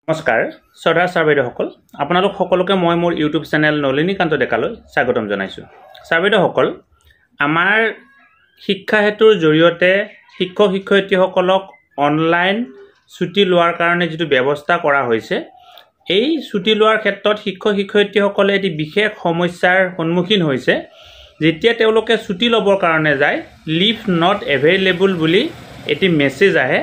নমস্কাৰ শ্ৰদ্ধা ছাৰ বাইদেউসকল আপোনালোক সকলোকে মই মোৰ ইউটিউব চেনেল নলিনীকান্ত ডেকালৈ স্বাগতম জনাইছোঁ। ছাৰ বাইদেউসকল আমাৰ শিক্ষা হেতুৰ জৰিয়তে শিক্ষক শিক্ষয়িত্ৰীসকলক অনলাইন ছুটি লোৱাৰ কাৰণে যিটো ব্যৱস্থা কৰা হৈছে এই ছুটি লোৱাৰ ক্ষেত্ৰত শিক্ষক শিক্ষয়িত্ৰীসকলে এটি বিশেষ সমস্যাৰ সন্মুখীন হৈছে। যেতিয়া তেওঁলোকে ছুটি ল'বৰ কাৰণে যায় লিভ নট এভেইলেবল বুলি এটি মেছেজ আহে।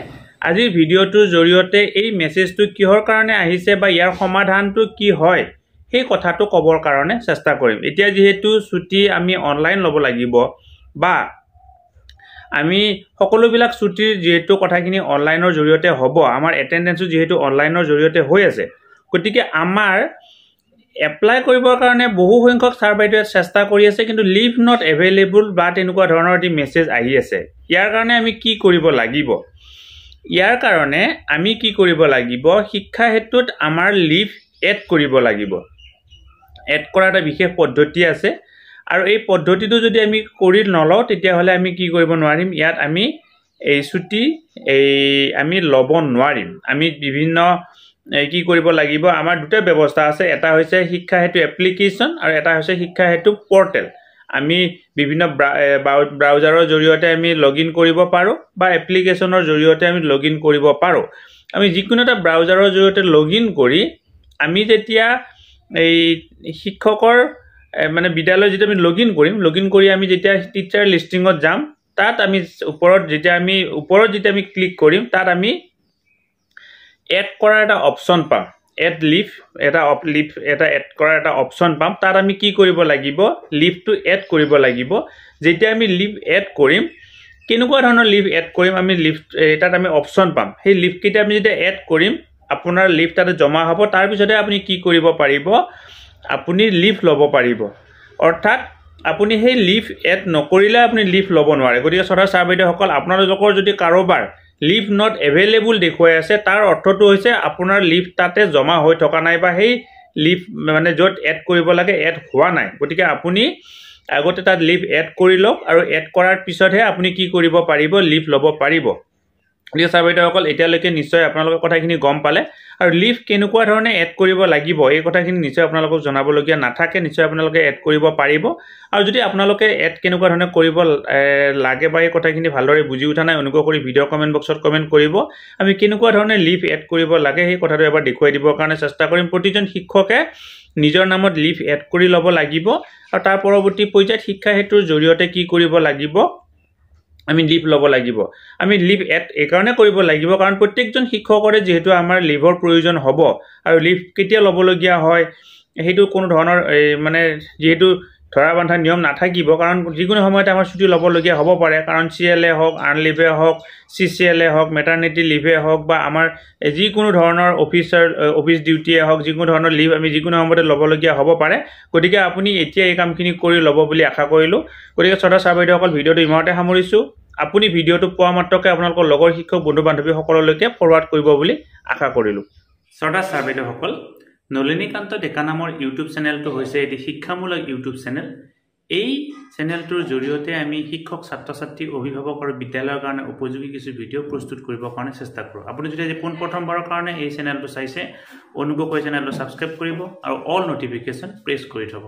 আজিৰ ভিডিঅ'টোৰ জৰিয়তে এই মেছেজটো কিহৰ কাৰণে আহিছে বা ইয়াৰ সমাধানটো কি হয় সেই কথাটো ক'বৰ কাৰণে চেষ্টা কৰিম। এতিয়া যেহেতু ছুটি আমি অনলাইন ল'ব লাগিব বা আমি সকলোবিলাক ছুটিৰ যেহেতু কথাখিনি অনলাইনৰ জৰিয়তে হ'ব, আমাৰ এটেণ্ডেন্সো যেহেতু অনলাইনৰ জৰিয়তে হৈ আছে, গতিকে আমাৰ এপ্লাই কৰিবৰ কাৰণে বহু সংখ্যক ছাৰ বাইদেৱে চেষ্টা কৰি আছে, কিন্তু লিভ নট এভেইলেবল বা তেনেকুৱা ধৰণৰ এটি মেছেজ আহি আছে। ইয়াৰ কাৰণে আমি কি কৰিব লাগিব? ইয়াৰ কাৰণে আমি কি কৰিব লাগিব? শিক্ষা হেতুত আমাৰ লিভ এড কৰিব লাগিব। এড কৰাৰ এটা বিশেষ পদ্ধতি আছে আৰু এই পদ্ধতিটো যদি আমি কৰি নলওঁ তেতিয়াহ'লে আমি কি কৰিব নোৱাৰিম, ইয়াত আমি এই ছুটি আমি ল'ব নোৱাৰিম। আমি বিভিন্ন কি কৰিব লাগিব, আমাৰ দুটা ব্যৱস্থা আছে। এটা হৈছে শিক্ষা হেতু এপ্লিকেশ্যন আৰু এটা হৈছে শিক্ষা হেতু পৰ্টেল। আমি বিভিন্ন ব্ৰাউজাৰৰ জৰিয়তে আমি লগ ইন কৰিব পাৰোঁ বা এপ্লিকেশ্যনৰ জৰিয়তে আমি লগ ইন কৰিব পাৰোঁ। আমি যিকোনো এটা ব্ৰাউজাৰৰ জৰিয়তে লগ ইন কৰি আমি যেতিয়া এই শিক্ষকৰ বিদ্যালয় যেতিয়া আমি লগ ইন কৰি আমি যেতিয়া টিচাৰ লিষ্টিঙত যাম, তাত আমি ওপৰত যেতিয়া আমি ক্লিক কৰিম, তাত আমি এড কৰাৰ এটা অপশ্যন পাম। এড লিভ এটা এড কৰাৰ এটা অপশ্যন পাম। তাত আমি কি কৰিব লাগিব? লিভটো এড কৰিব লাগিব। যেতিয়া আমি লিভ এড কৰিম, কেনেকুৱা ধৰণৰ লিভ এড কৰিম, আমি লিভ তাত আমি অপশ্যন পাম। সেই লিভকেইটা আমি যেতিয়া এড কৰিম আপোনাৰ লিভ তাতে জমা হ'ব। তাৰপিছতে আপুনি কি কৰিব পাৰিব? আপুনি লিভ ল'ব পাৰিব। অৰ্থাৎ আপুনি সেই লিভ এড নকৰিলে আপুনি লিভ ল'ব নোৱাৰে। গতিকে শ্ৰদ্ধা ছাৰ বাইদেউসকল, আপোনালোকৰ যদি কাৰোবাৰ লিভ নট এভেইলেবল দেখুৱাই আছে, তাৰ অৰ্থটো হৈছে আপোনাৰ লিভ তাতে জমা হৈ থকা নাই বা সেই লিভ য'ত এড কৰিব লাগে এড হোৱা নাই। গতিকে আপুনি আগতে তাত লিভ এড কৰি লওক আৰু এড কৰাৰ পিছতহে আপুনি কি কৰিব পাৰিব? লিভ ল'ব পাৰিব। গতিকে ছাৰ বাইদেউসকল এতিয়ালৈকে নিশ্চয় আপোনালোকে কথাখিনি গম পালে আৰু লিভ কেনেকুৱা ধৰণে এড কৰিব লাগিব এই কথাখিনি নিশ্চয় আপোনালোকক জনাবলগীয়া নাথাকে। নিশ্চয় আপোনালোকে এড কৰিব পাৰিব। আৰু যদি আপোনালোকে এড কেনেকুৱা ধৰণে কৰিব লাগে বা এই কথাখিনি ভালদৰে বুজি উঠা নাই, অনুগ্ৰহ কৰি ভিডিঅ' কমেণ্ট বক্সত কমেণ্ট কৰিব। আমি কেনেকুৱা ধৰণে লিভ এড কৰিব লাগে সেই কথাটো এবাৰ দেখুৱাই দিবৰ কাৰণে চেষ্টা কৰিম। প্ৰতিজন শিক্ষকে নিজৰ নামত লিভ এড কৰি ল'ব লাগিব আৰু তাৰ পৰৱৰ্তী পৰ্যায়ত শিক্ষা হেতুৰ জৰিয়তে কি কৰিব লাগিব? আমি লিভ ল'ব লাগিব। আমি লিভ এড এইকাৰণে কৰিব লাগিব কাৰণ প্ৰত্যেকজন শিক্ষকৰে যিহেতু আমাৰ লিভৰ প্ৰয়োজন হ'ব আৰু লিভ কেতিয়া ল'বলগীয়া হয় সেইটো কোনো ধৰণৰ যিহেতু ধৰা বন্ধা নিয়ম নাথাকিব, কাৰণ যিকোনো সময়তে আমাৰ ছুটি ল'বলগীয়া হ'ব পাৰে। কাৰণ CLA হওক, আৰ্ণ লিভে হওক, CCLA হওক, মেটাৰনিটি লিভে হওক বা আমাৰ যিকোনো ধৰণৰ অফিচ ডিউটিয়ে হওক, যিকোনো ধৰণৰ লিভ আমি যিকোনো সময়তে ল'বলগীয়া হ'ব পাৰে। গতিকে আপুনি এতিয়া এই কামখিনি কৰি ল'ব বুলি আশা কৰিলোঁ। গতিকে শ্ৰদ্ধা ছাৰ বাইদেউসকল, ভিডিঅ'টো ইমানতে সামৰিছোঁ। আপুনি ভিডিঅ'টো পোৱা মাত্ৰকে আপোনালোকৰ লগৰ শিক্ষক বন্ধু বান্ধৱীসকললৈকে ফৰৱাৰ্ড কৰিব বুলি আশা কৰিলোঁ। শ্ৰদ্ধা ছাৰ বাইদেউসকল, নলিনীকান্ত ডেকা নামৰ ইউটিউব চেনেলটো হৈছে এটি শিক্ষামূলক ইউটিউব চেনেল। এই চেনেলটোৰ জৰিয়তে আমি শিক্ষক, ছাত্ৰ ছাত্ৰী, অভিভাৱক আৰু বিদ্যালয়ৰ কাৰণে উপযোগী কিছু ভিডিঅ' প্ৰস্তুত কৰিবৰ কাৰণে চেষ্টা কৰোঁ। আপুনি যদি আজি পোনপ্ৰথমবাৰৰ কাৰণে এই চেনেলটো চাইছে, অনুগ্ৰহ কৰি চেনেলটো ছাবস্ক্ৰাইব কৰিব আৰু অল নটিফিকেশ্যন প্ৰেছ কৰি থ'ব।